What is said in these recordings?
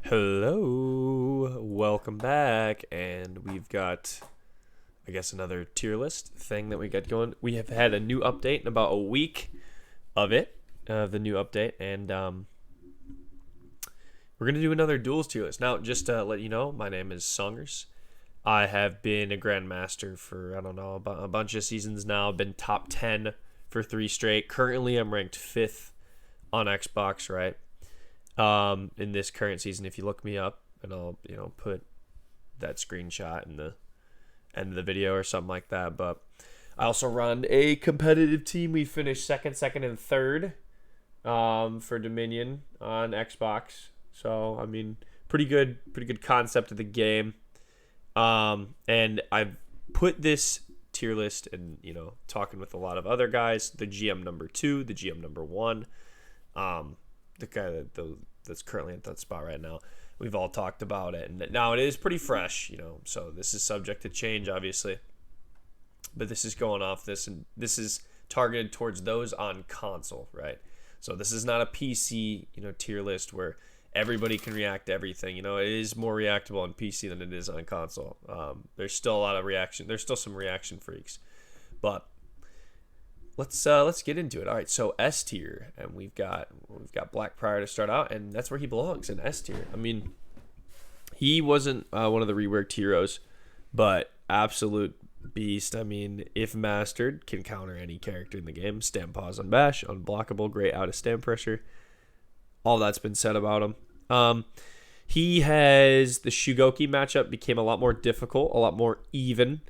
Hello, welcome back, and we've got, I guess, another tier list thing that we got going. We have had a new update in about a week of it, the new update, and we're gonna do another duels tier list. Now, just to let you know, my name is Songers. I have been a Grandmaster for I don't know about a bunch of seasons now. Been top 10 for 3 straight. Currently, I'm ranked 5th on Xbox, right? In this current season, if you look me up, and I'll put that screenshot in the end of the video or something like that. But I also run a competitive team. We finished second, and third for Dominion on Xbox. So I mean, pretty good concept of the game. And I've put this tier list, and talking with a lot of other guys, the GM number 2, the GM number 1, the guy that's currently at that spot right now. We've all talked about it, and now it is pretty fresh, so this is subject to change, obviously. But this is going off this, and this is targeted towards those on console, right? So this is not a PC, tier list where everybody can react to everything. It is more reactable on PC than it is on console. There's still a lot of reaction. There's still some reaction freaks, but let's get into it. All right, so S tier, and we've got Black Prior to start out, and that's where he belongs, in S tier. I mean, he wasn't one of the reworked heroes, but absolute beast. I mean, if mastered, can counter any character in the game. Stand pause on bash, unblockable, great out of stand pressure. All that's been said about him. He has the Shugoki matchup became a lot more difficult, a lot more even.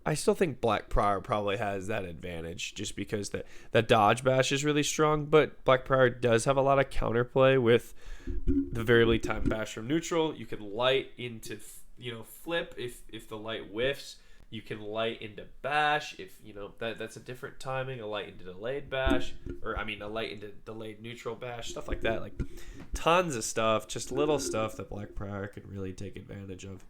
I still think Black Prior probably has that advantage just because that dodge bash is really strong, but Black Prior does have a lot of counterplay with the variably timed bash from neutral. You can light into flip if the light whiffs. You can light into bash if that's a different timing. A light into delayed bash, a light into delayed neutral bash, stuff like that. Like tons of stuff, just little stuff that Black Prior can really take advantage of.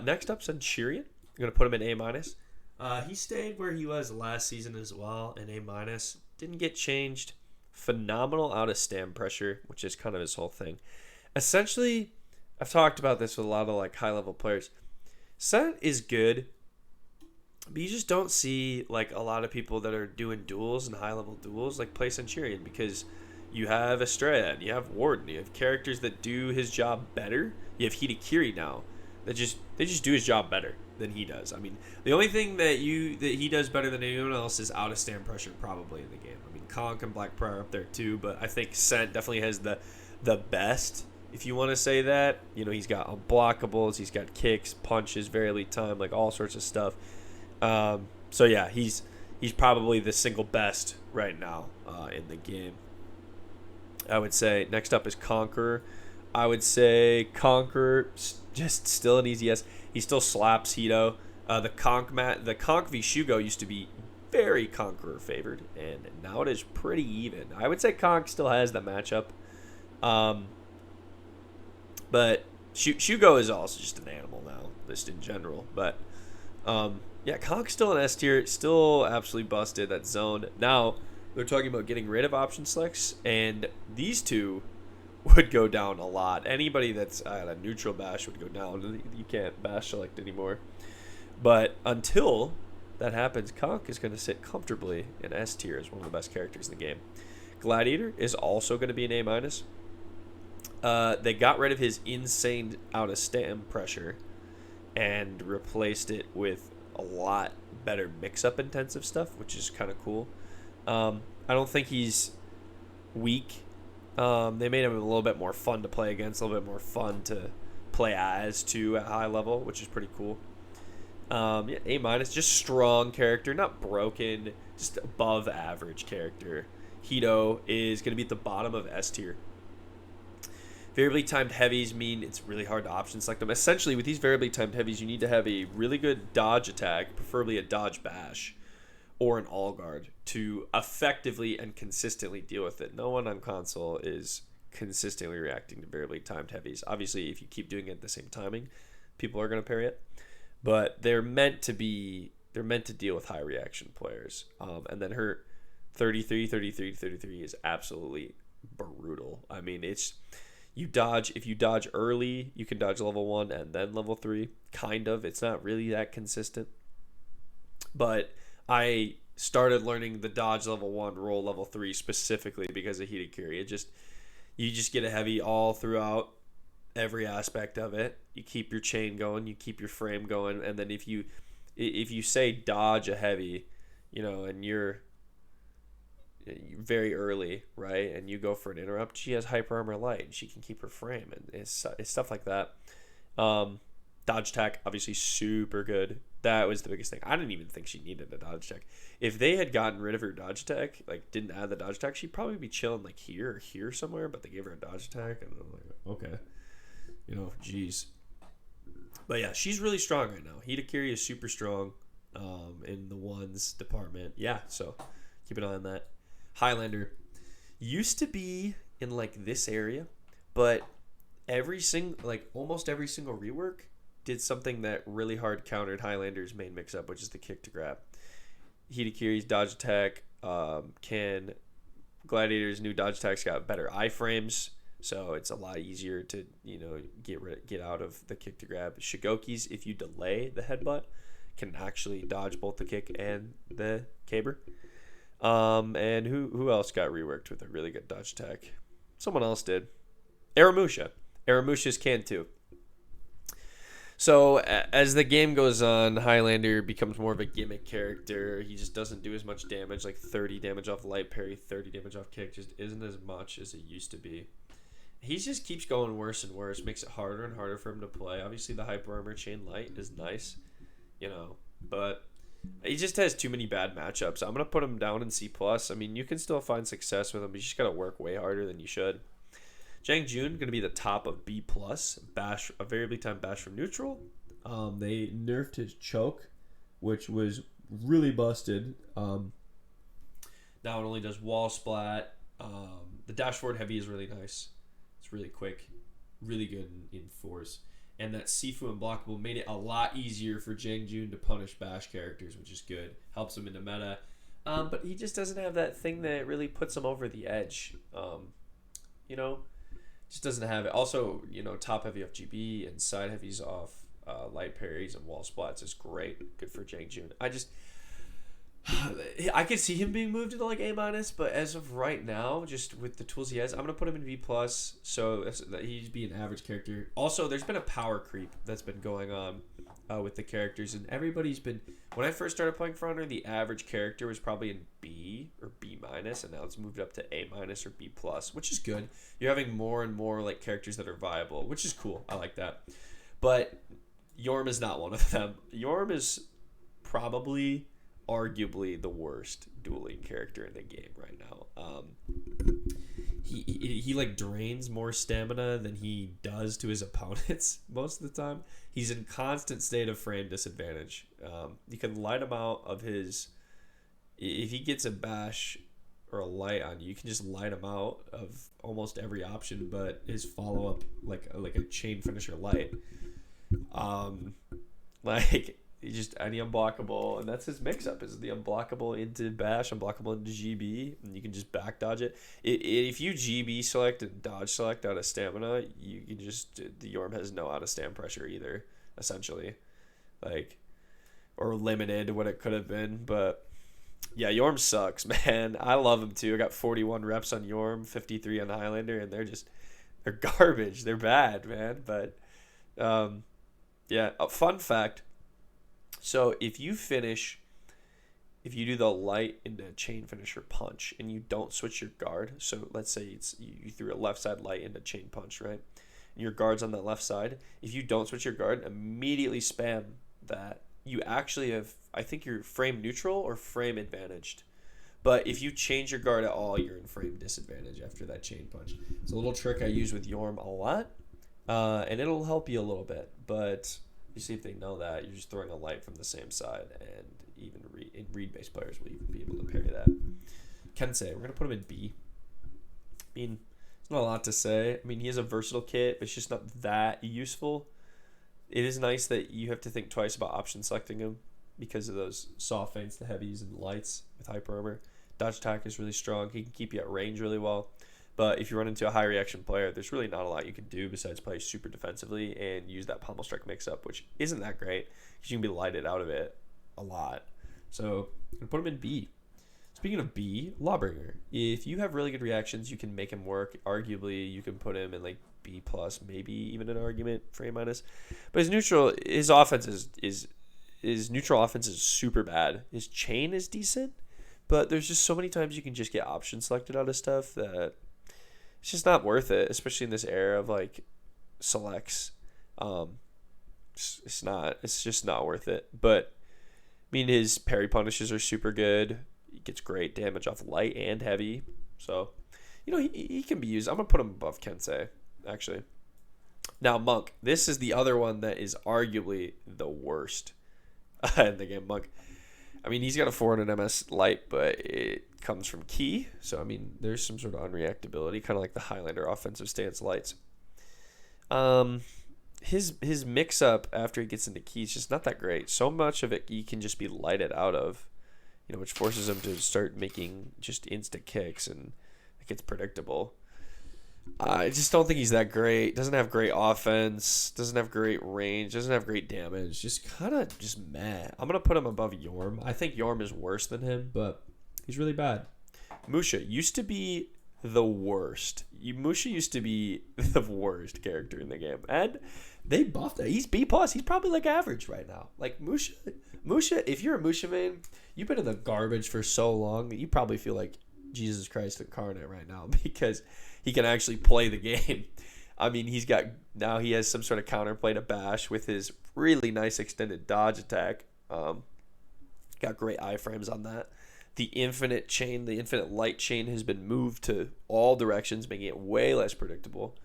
Next up, Centurion. I'm going to put him in A-. He stayed where he was last season as well, in A-. Didn't get changed. Phenomenal out of stand pressure, which is kind of his whole thing. Essentially, I've talked about this with a lot of high-level players. Cent is good, but you just don't see a lot of people that are doing duels and high-level duels play Centurion, because you have Estrella, you have Warden, you have characters that do his job better. You have Hitakiri now. They just do his job better than he does. I mean, the only thing that he does better than anyone else is out of stand pressure, probably, in the game. I mean, Conk and Black Prior up there too, but I think Cent definitely has the best, if you want to say that. He's got unblockables, he's got kicks, punches, variably timed, all sorts of stuff. So yeah, he's probably the single best right now in the game. I would say next up is Conqueror. I would say Conqueror, just still an easy yes. He still slaps Hito. The Conk v Shugo used to be very Conqueror favored, and now it is pretty even. I would say Conk still has the matchup. But Shugo is also just an animal now, just in general. But yeah, Conk's still in S tier, still absolutely busted. That zone. Now they're talking about getting rid of option selects, and these two would go down a lot. Anybody that's at a neutral bash would go down. You can't bash select anymore. But until that happens, Conk is going to sit comfortably in S tier as one of the best characters in the game. Gladiator is also going to be an A-. They got rid of his insane out of stand pressure and replaced it with a lot better mix-up intensive stuff, which is kind of cool. I don't think he's weak. They made him a little bit more fun to play against, a little bit more fun to play as too at high level, which is pretty cool. Yeah, A-, just strong character, not broken, just above average character. Hito is going to be at the bottom of S tier. Variably timed heavies mean it's really hard to option select them. Essentially, with these variably timed heavies, you need to have a really good dodge attack, preferably a dodge bash, or an all guard, to effectively and consistently deal with it. No one on console is consistently reacting to variably timed heavies. Obviously, if you keep doing it at the same timing, people are going to parry it. But they're meant to deal with high reaction players. And then her 33 is absolutely brutal. I mean, it's you dodge if you dodge early, you can dodge level 1 and then level 3. Kind of. It's not really that consistent. But I started learning the dodge level 1, roll level 3 specifically because of Heated Curie. You just get a heavy all throughout every aspect of it. You keep your chain going, you keep your frame going, and then if you say dodge a heavy, and you're very early, right, and you go for an interrupt, she has hyper armor light, and she can keep her frame, and it's stuff like that. Dodge attack, obviously super good. That was the biggest thing. I didn't even think she needed a dodge attack. If they had gotten rid of her dodge attack, like didn't add the dodge attack, she'd probably be chilling like here or here somewhere, but they gave her a dodge attack, and I'm like, okay. Geez. But yeah, she's really strong right now. Heated Curie is super strong in the ones department. Yeah, so keep an eye on that. Highlander used to be in like this area, but almost every single rework did something that really hard countered Highlander's main mix-up, which is the kick to grab. Heated Curie's dodge attack Gladiator's new dodge attacks got better iframes, so it's a lot easier to get out of the kick to grab. Shigoki's, if you delay the headbutt, can actually dodge both the kick and the caber. And who else got reworked with a really good dodge attack? Someone else did. Aramusha's can too. So as the game goes on, Highlander becomes more of a gimmick character. He just doesn't do as much damage, like 30 damage off light parry, 30 damage off kick, just isn't as much as it used to be. He just keeps going worse and worse, makes it harder and harder for him to play. Obviously the hyper armor chain light is nice, but he just has too many bad matchups. I'm going to put him down in C+. I mean, you can still find success with him, but you just got to work way harder than you should. Jang Jun going to be the top of B+. Bash, a variably timed bash from neutral. They nerfed his choke, which was really busted. Now it only does wall splat. The dash forward heavy is really nice. It's really quick, really good in force. And that Sifu unblockable made it a lot easier for Jang Jun to punish bash characters, which is good. Helps him into meta. But he just doesn't have that thing that really puts him over the edge. Just doesn't have it. Also, top heavy off GB and side heavies off light parries and wall splats is great. Good for Jang Jun. I could see him being moved into like A-, but as of right now, just with the tools he has, I'm going to put him in B+, so that he'd be an average character. Also, there's been a power creep that's been going on with the characters, and everybody's been... When I first started playing For Honor, the average character was probably in B or B-, and now it's moved up to A- or B+, which is good. You're having more and more like characters that are viable, which is cool. I like that. But Yorm is not one of them. Yorm is probably... arguably the worst dueling character in the game right now. He like drains more stamina than he does to his opponents most of the time. He's in constant state of frame disadvantage. You can light him out of his... If he gets a bash or a light on you, you can just light him out of almost every option, but his follow-up, like a chain finisher light. He's just any unblockable, and that's his mix-up, is the unblockable into bash, unblockable into GB, and you can just back dodge it. If you GB select and dodge select out of stamina, you can just... The Yorm has no out-of-stam pressure either, essentially. Or limited what it could have been, but... Yeah, Yorm sucks, man. I love him, too. I got 41 reps on Yorm, 53 on Highlander, and they're garbage. They're bad, man, but... yeah, a fun fact... So if you do the light into chain finisher punch and you don't switch your guard, so let's say you threw a left side light into chain punch, right? And your guard's on that left side. If you don't switch your guard, immediately spam that. You actually have, I think you're frame neutral or frame advantaged. But if you change your guard at all, you're in frame disadvantage after that chain punch. It's a little trick I use with Yorm a lot, and it'll help you a little bit, but... You see if they know that, you're just throwing a light from the same side, and even read-based players will even be able to parry that. Kensei, we're going to put him in B. I mean, there's not a lot to say. I mean, he has a versatile kit, but it's just not that useful. It is nice that you have to think twice about option selecting him because of those soft feints, the heavies, and lights with hyper armor. Dodge attack is really strong. He can keep you at range really well. But if you run into a high reaction player, there's really not a lot you can do besides play super defensively and use that pommel strike mix up, which isn't that great because you can be lighted out of it a lot. So I'm gonna put him in B. Speaking of B, Lawbringer. If you have really good reactions, you can make him work. Arguably, you can put him in like B plus, maybe even an argument for A minus. But his offense is his neutral offense is super bad. His chain is decent, but there's just so many times you can just get option selected out of stuff that it's just not worth it, especially in this era of like selects. It's just not worth it. But I mean, his parry punishes are super good. He gets great damage off light and heavy. So, he can be used. I'm going to put him above Kensei, actually. Now, Monk. This is the other one that is arguably the worst in the game. Monk. I mean, he's got a 400 MS light, but it comes from Ki. So, I mean, there's some sort of unreactability, kind of like the Highlander offensive stance lights. His mix-up after he gets into Ki is just not that great. So much of it he can just be lighted out of, which forces him to start making just instant kicks, and it gets predictable. I just don't think he's that great. Doesn't have great offense. Doesn't have great range. Doesn't have great damage. Just kind of just meh. I'm going to put him above Yorm. I think Yorm is worse than him, but he's really bad. Musha used to be the worst. Musha used to be the worst character in the game. And they buffed it. He's B+. He's probably like average right now. Like Musha, if you're a Musha main, you've been in the garbage for so long that you probably feel like Jesus Christ incarnate right now because he can actually play the game. I mean, he has some sort of counterplay to bash with his really nice extended dodge attack. Got great iframes on that. The infinite light chain has been moved to all directions, making it way less predictable.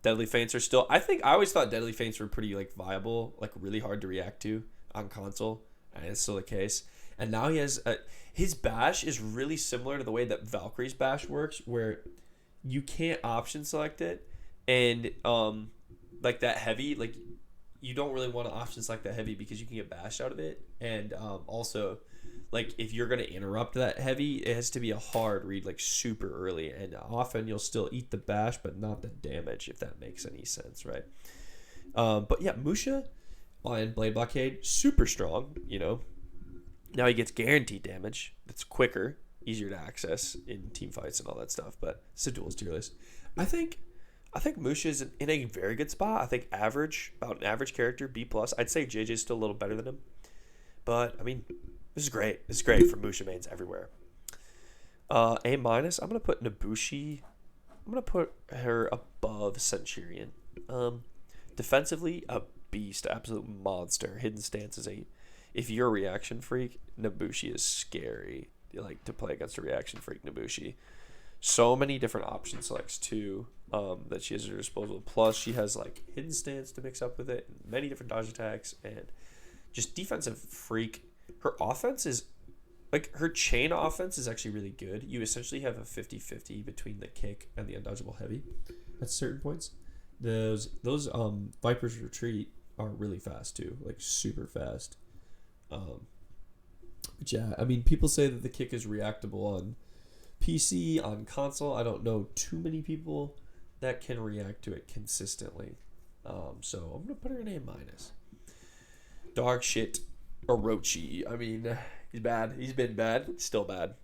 Deadly feints are still, I always thought deadly feints were pretty like viable, like really hard to react to on console, and it's still the case. And now he has his bash is really similar to the way that Valkyrie's bash works, where you can't option select it, and like that heavy, like you don't really want to option select that heavy because you can get bashed out of it, and also like if you're gonna interrupt that heavy, it has to be a hard read like super early, and often you'll still eat the bash but not the damage, if that makes any sense, right? But yeah, Musha on Blade Blockade, super strong, Now he gets guaranteed damage. That's quicker, easier to access in team fights and all that stuff. But it's a Duel's tier list. I think Musha is in a very good spot. I think about an average character, B+. I'd say JJ's still a little better than him. But, I mean, this is great. This is great for Musha mains everywhere. A-, I'm going to put Nobushi. I'm going to put her above Centurion. Defensively, a beast, absolute monster. Hidden stance is if you're a reaction freak, Nobushi is scary. You like to play against a reaction freak, Nobushi. So many different option selects too that she has at her disposal. Plus, she has like hidden stance to mix up with it, many different dodge attacks, and just defensive freak. Her offense is like her chain offense is actually really good. You essentially have a 50-50 between the kick and the undodgeable heavy at certain points. Those Viper's Retreat are really fast too, like super fast. But yeah, I mean, people say that the kick is reactable on PC, on console. I don't know too many people that can react to it consistently. So I'm gonna put her in A-. Dog shit, Orochi. I mean, he's bad. He's been bad. Still bad.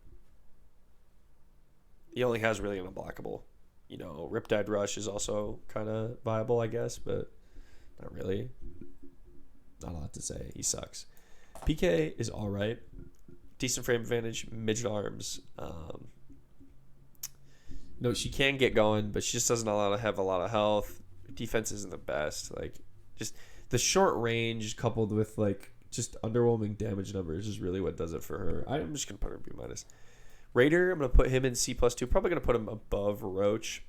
He only has really an unblockable. Riptide Rush is also kind of viable, I guess, but not really. Not a lot to say. He sucks. PK is all right. Decent frame advantage, midget arms. She can get going, but she just doesn't have a lot of health. Defense isn't the best. Like, just the short range coupled with like just underwhelming damage numbers is really what does it for her. I'm just gonna put her in B-. Raider, I'm gonna put him in C+2. Probably gonna put him above Roach.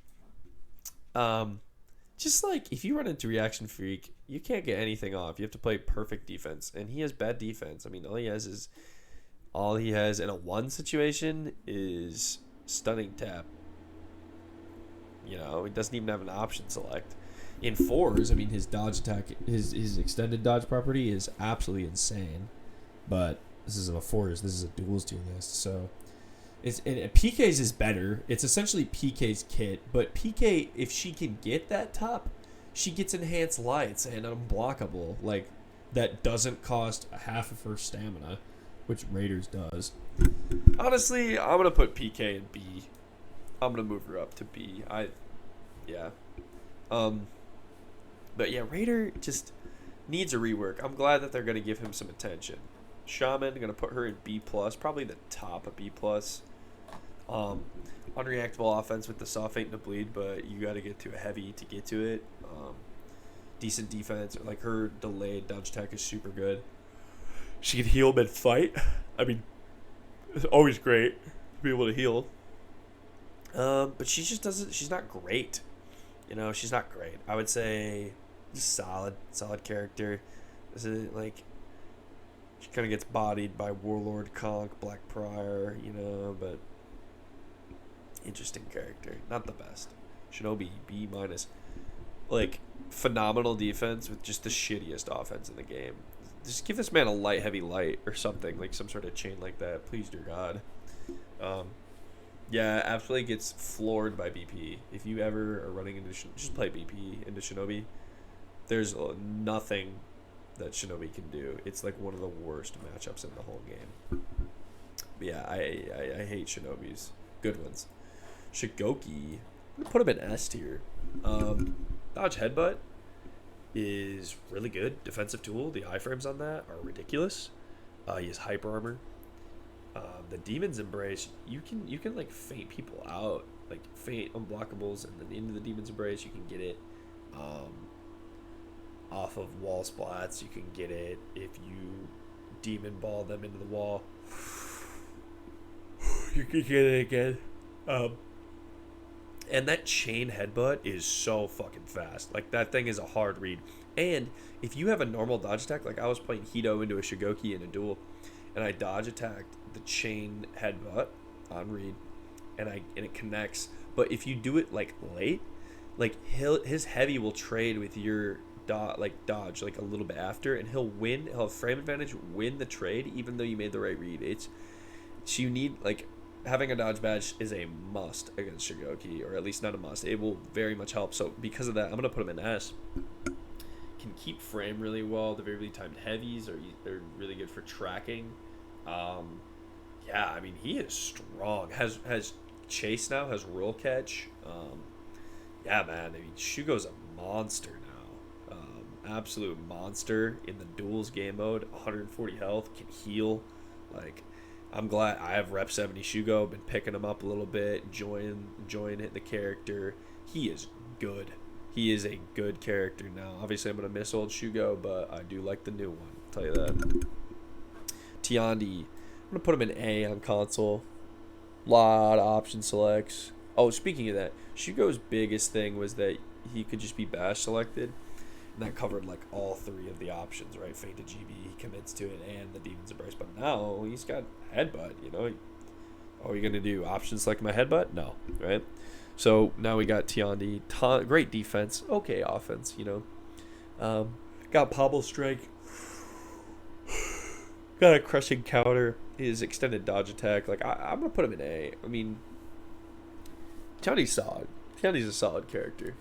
Just like if you run into Reaction Freak, you can't get anything off. You have to play perfect defense, and he has bad defense. I mean, all he has in a 1 situation is stunning tap. He doesn't even have an option select. In 4s, I mean, his dodge attack, his extended dodge property is absolutely insane. But this isn't a 4s. This is a Duel's tier list. So And PK's is better. It's essentially PK's kit, but PK, if she can get that top, she gets enhanced lights and unblockable. Like, that doesn't cost half of her stamina, which Raiders does. Honestly, I'm gonna put PK in B. I'm gonna move her up to B. Yeah. But yeah, Raider just needs a rework. I'm glad that they're gonna give him some attention. Shaman, gonna put her in B plus, probably the top of B plus. Unreactable offense with the soft feint and the bleed, but you got to get to a heavy to get to it. Decent defense, like her delayed dodge attack is super good. She can heal mid fight. I mean, it's always great to be able to heal. But she just doesn't. She's not great. You know, she's not great. I would say just solid character. Is it like she kind of gets bodied by Warlord Conk, Black Prior, you know, but. Interesting character. Not the best. Shinobi, B minus. Like, phenomenal defense with just the shittiest offense in the game. Just give this man a light, heavy light or something. Like, some sort of chain like that. Please, dear God. Yeah, absolutely gets floored by BP. If you ever are running into... Just play BP into Shinobi. There's nothing that Shinobi can do. It's, like, one of the worst matchups in the whole game. But yeah, I hate Shinobis. Good ones. Shigoki, I'm gonna put him in S tier. Dodge Headbutt is really good. Defensive tool. The iframes on that are ridiculous. He has hyper armor. The Demon's Embrace, you can like feint people out, like feint unblockables, and then into the Demon's Embrace you can get it. Off of wall splats, you can get it if you demon ball them into the wall. You can get it again. And that chain headbutt is so fucking fast. Like, that thing is a hard read. And if you have a normal dodge attack, like I was playing Hito into a Shigoki in a duel, and I dodge attacked the chain headbutt on read, and it connects. But if you do it like late, like his heavy will trade with your dodge like a little bit after, and he'll have frame advantage, win the trade, even though you made the right read. So you need, like, having a dodge badge is a must against Shigoki, or at least not a must. It will very much help. So because of that, I'm going to put him in S. Can keep frame really well. The variably timed heavies are really good for tracking. Yeah, I mean, he is strong. Has chase now, has roll catch. Yeah, man, I mean, Shugo's a monster now. Absolute monster in the duels game mode. 140 health, can heal. Like, I'm glad I have rep 70 Shugo. Been picking him up a little bit, enjoying the character. He is good. He is a good character now. Obviously, I'm going to miss old Shugo, but I do like the new one. I'll tell you that. Tiandi, I'm going to put him in A on console. Lot of option selects. Oh, speaking of that, Shugo's biggest thing was that he could just be bash selected. And that covered like all three of the options, right? Feint to GB, he commits to it, and the Demon's Embrace. But now he's got headbutt, you know. Oh, you gonna do options like my headbutt? No, right? So now we got Tiandi, great defense, okay offense, you know. Got Pobble Strike, got a crushing counter, his extended dodge attack. Like, I'm gonna put him in A. I mean, Tiandi's solid. Tiandi's a solid character.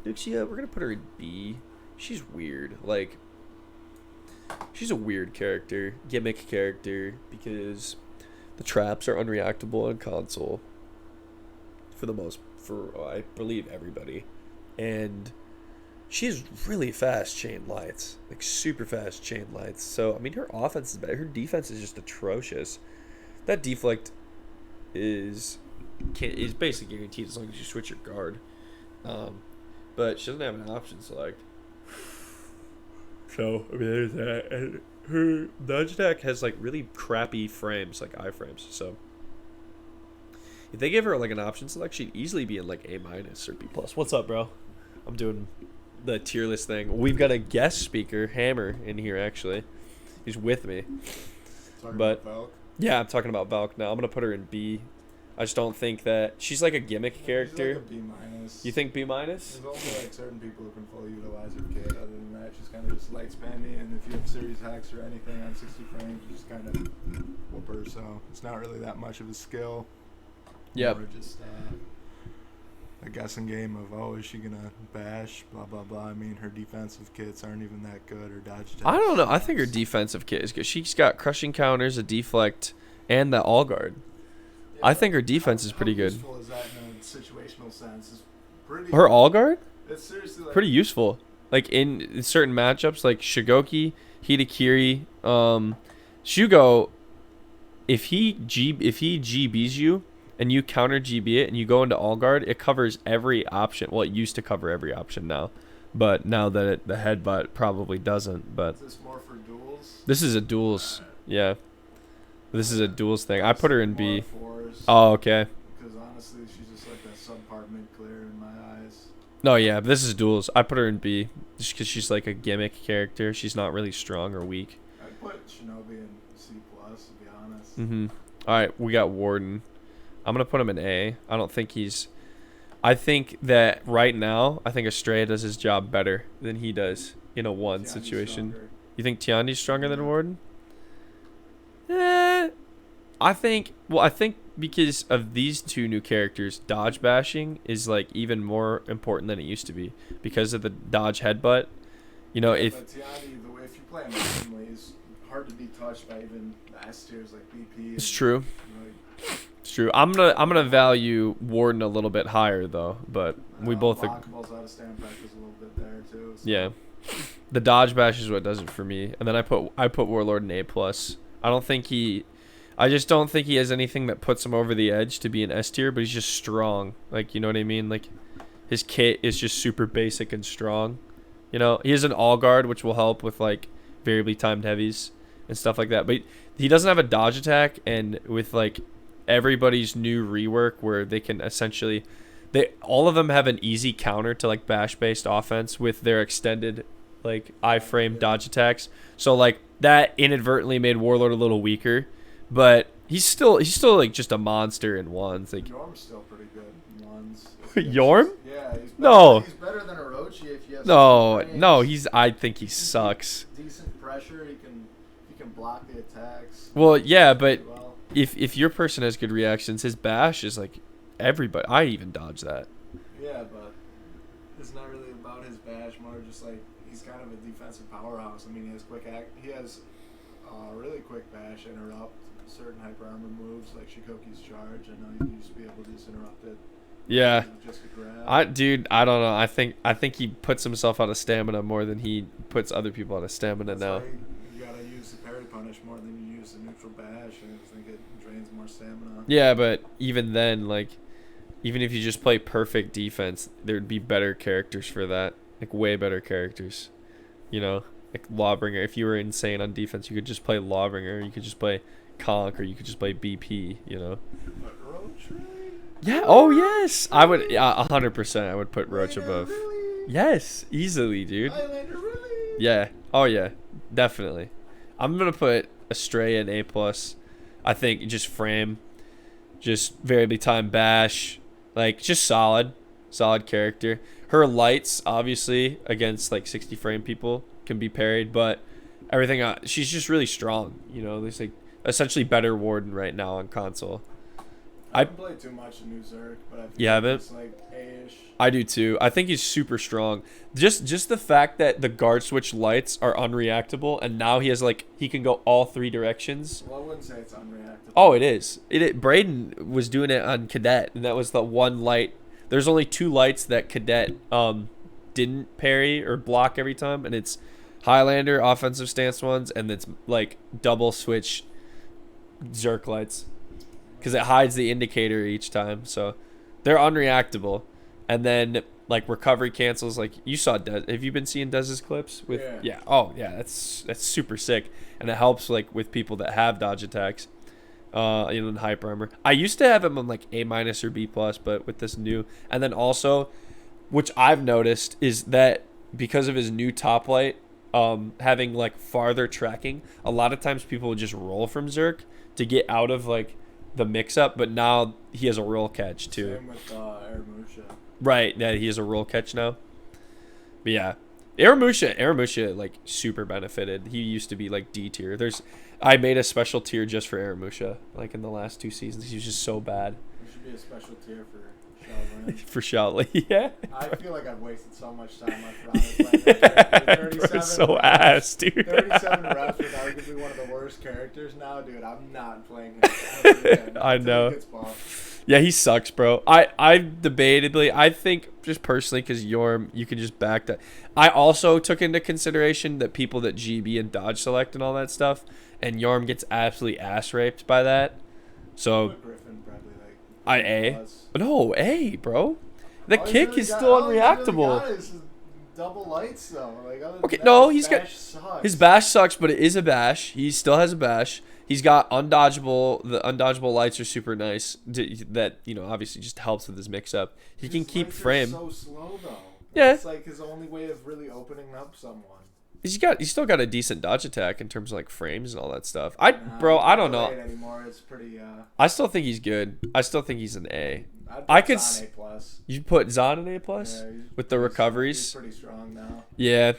Duxia, we're gonna put her in B. She's weird. Like, she's a weird character, gimmick character, because the traps are unreactable on console for I believe everybody, and she has really fast chain lights, like super fast chain lights. So I mean, her offense is better. Her defense is just atrocious. That deflect is basically guaranteed as long as you switch your guard. But she doesn't have an option select. So, I mean, there's that. And her dodge attack has, like, really crappy frames, like iframes. So, if they give her, like, an option select, she'd easily be in, like, A- or B+. What's up, bro? I'm doing the tier list thing. We've got a guest speaker, Hammer, in here, actually. He's with me. Talking about Valk? Yeah, I'm talking about Valk now. I'm going to put her in B. I just don't think that she's like a gimmick character. She's like a B-. You think B-? There's also like certain people who can fully utilize her kit. Other than that, she's kind of just light spammy, and if you have series hacks or anything on 60 frames, you just kind of whoop her. So it's not really that much of a skill. Yep. More just a guessing game of, oh, is she gonna bash? Blah blah blah. I mean, her defensive kits aren't even that good, or dodge attacks. I don't know. I think her defensive kit is good. She's got crushing counters, a deflect, and that all guard. Yeah, I think her defense is pretty good. How useful is that in a situational sense? It's pretty. Her all guard? It's seriously like, Pretty useful. Like in certain matchups, like Shigoki, Hitakiri, Shugo, if he GBs you and you counter GB it and you go into all guard, it covers every option. Well, it used to cover every option now, but now that the headbutt probably doesn't. But is this more for duels? this is a duels. Yeah, this is a duels thing. I put her in B. Fours, Oh, okay. because honestly, she's just like a subpart mid clear in my eyes. No, yeah, but this is duels. I put her in B just because she's like a gimmick character. She's not really strong or weak. I'd put Shinobi in C plus, to be honest. Mm-hmm. All right, we got Warden. I'm going to put him in A. I don't think he's... I think that right now, I think Estrella does his job better than he does in a one Tiandi's situation. stronger. You think Tiandi's stronger than Warden? I think because of these two new characters, dodge bashing is like even more important than it used to be because of the dodge headbutt. You know, Yeah, if but Tiandi, the way if you play him randomly, is hard to be touched by even the S tiers like BP. it's true. Like, It's true. I'm gonna value Warden a little bit higher though, but we both Blockables out of stand practice a little bit there too. So. yeah. The dodge bash is what does it for me, and then I put Warlord in A plus. I just don't think he has anything that puts him over the edge to be an S tier, but he's just strong. Like, you know what I mean? Like, his kit is just super basic and strong. You know, he has an all guard, which will help with like variably timed heavies and stuff like that. But he doesn't have a dodge attack, and with like everybody's new rework where they can essentially, all of them have an easy counter to like bash based offense with their extended like iframe dodge attacks. So like that inadvertently made Warlord a little weaker. But he's still like just a monster in ones. Like Yorm's still pretty good in ones. Yorm? Yeah, he's better, No. He's better than Orochi if you have No, I think he sucks. decent pressure. He can block the attacks. Well, yeah, but pretty well. if your person has good reactions, his bash is like everybody. I even dodge that. Yeah, but it's not really about his bash. More just like he's kind of a defensive powerhouse. I mean, he has He has really quick bash, interrupt certain hyper armor moves like Shikoki's charge. I know you used to be able to just interrupt it. Yeah. Just a grab. I don't know. I think he puts himself out of stamina more than he puts other people out of stamina That's now. why you gotta use the parry punish more than you use the neutral bash, and I think it drains more stamina. Yeah, but even then, like, even if you just play perfect defense, there'd be better characters for that. Like, way better characters. You know? Like, Lawbringer. If you were insane on defense, you could just play Lawbringer. You could just play Conk, or you could just play BP, you know? But Roach, really? Yeah, oh, yes! I would, 100% I would put Roach Lander, above. really? Yes, easily, dude. Highlander, really? Yeah. Oh, yeah. Definitely. I'm going to put Estrella in A+. I think just frame, just variably timed bash, like, just solid character. Her lights, obviously, against, like, 60 frame people can be parried, but everything, she's just really strong, you know? There's, like, essentially better Warden right now on console. I haven't played too much in New Zerk, but I You haven't? it's like A-ish. I do too. I think he's super strong. Just the fact that the guard switch lights are unreactable, and now he has like he can go all three directions. Well, I wouldn't say it's unreactable. Oh, it is. Braden was doing it on Cadet, and that was the one light. There's only two lights that Cadet didn't parry or block every time, and it's Highlander offensive stance ones, and it's like double switch Zerk lights, because it hides the indicator each time, so they're unreactable. And then like recovery cancels, like you saw have you been seeing Dez's clips with that's super sick, and it helps like with people that have dodge attacks in hyper armor. I used to have him on like A- or B+, but with this new, and then also which I've noticed is that because of his new top light having like farther tracking, a lot of times people would just roll from Zerk to get out of like the mix-up, but now he has a roll catch too. Same with Aramusha. Right, yeah, he has a roll catch now. But yeah, Aramusha like super benefited. He used to be like D tier. I made a special tier just for Aramusha, like in the last 2 seasons. He was just so bad. We should should be a special tier for Shaolin. For Shaolin, yeah. I feel like I've wasted so much time on playing that character. 37 so reps, ass, dude. 37 reps with arguably one of the worst characters now, dude. I'm not playing him ever again. I know. He gets buffed. Yeah, he sucks, bro. I debatably, I think just personally, because Yorm, you can just back that. I also took into consideration that people that GB and dodge select and all that stuff, and Yorm gets absolutely ass raped by that. So Griffin probably like I A. plus. No, A, bro. The All he's kick really is got- still all he's really unreactable. got is double lights though. Like, other than Okay, that, no, his he's got- bash sucks. His bash sucks, but it is a bash. He still has a bash. He's got undodgeable. The undodgeable lights are super nice. That, you know, obviously just helps with his mix-up. He can His keep lights are frame. so slow though. Yeah. It's like his only way of really opening up someone. He's still got a decent dodge attack in terms of like frames and all that stuff. Nah, I don't know. Anymore. It's pretty. I still think he's good. I still think he's an A. I'd I put could Zahn A plus. You put Zahn an A plus Yeah, with the recoveries. He's pretty strong now. Yeah,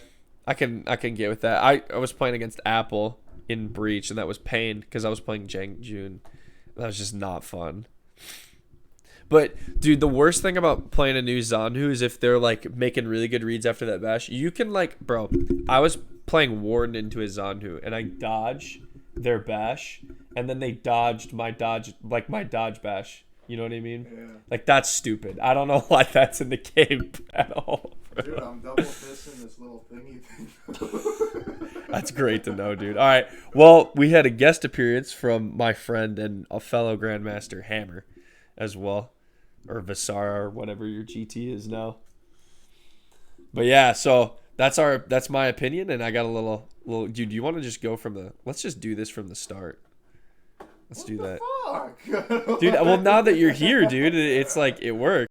I can get with that. I was playing against Apple in Breach, and that was pain because I was playing Jang Jun. That was just not fun. But dude, the worst thing about playing a new Zanhu is if they're like making really good reads after that bash. You can like, bro, I was playing Warden into a Zanhu, and I dodge their bash, and then they dodged my dodge bash. You know what I mean? Yeah. Like, that's stupid. I don't know why that's in the game at all. Bro. Dude, I'm double fisting this little thingy thing. That's great to know, dude. All right. Well, we had a guest appearance from my friend and a fellow Grandmaster, Hammer, as well. Or Visara, or whatever your GT is now. But yeah, so that's my opinion, and I got a little dude, do you want to just go let's just do this from the start. Let's do that. What the fuck? Dude, well, now that you're here, dude, it's like it works.